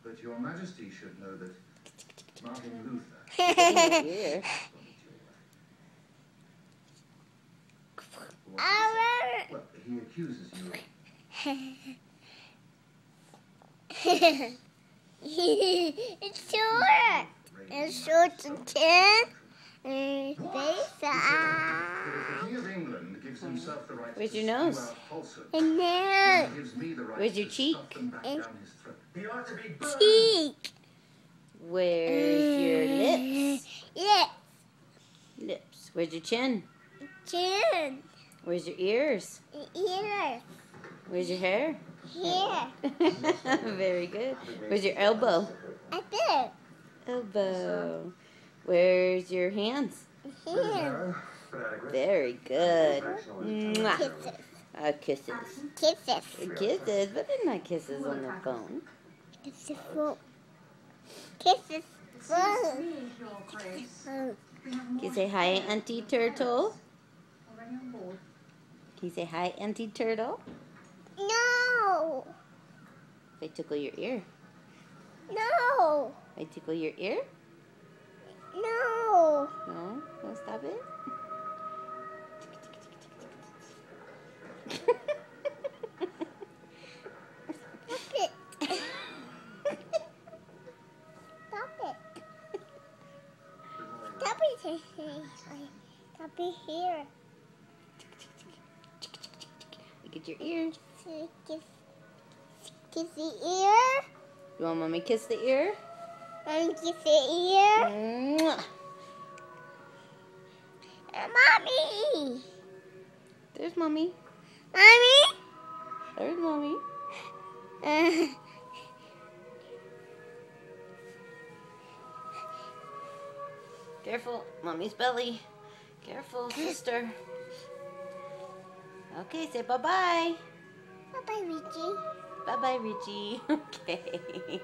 But Your Majesty should know that Martin Luther... Yeah. Well, he accuses you of... It's short. It's short and thin. And face eye. The King of England gives himself the right Where's to your spew nose? out falsehood. And now, He gives me the right Where's your to cheek? stuff them back And down his throat. He ought to be burned. cheek. Where's your lips? Lips. Lips. Where's your chin? Chin. Where's your ears? Ears. Where's your hair? Here. Very good. Where's your elbow? I did. Elbow. Where's your hands? Here. Very good. Mwah. Kisses. Kisses. Kisses. Kisses, but they're not kisses on the phone. Kisses. Kisses. Can you say hi, Auntie Turtle? Can you say hi, Auntie Turtle? No. If I tickle your ear. No. If I tickle your ear? No. No? Don't stop it? Stop it. Stop it. Stop it. Stop it here. Look at your ear. Kiss the ear. You want mommy to kiss the ear? Kiss the ear. Mwah. Mommy. There's mommy. Mommy. There's mommy. Careful, mommy's belly. Careful, sister. Okay, say bye-bye. Bye-bye, Richie. Bye-bye, Richie. Okay.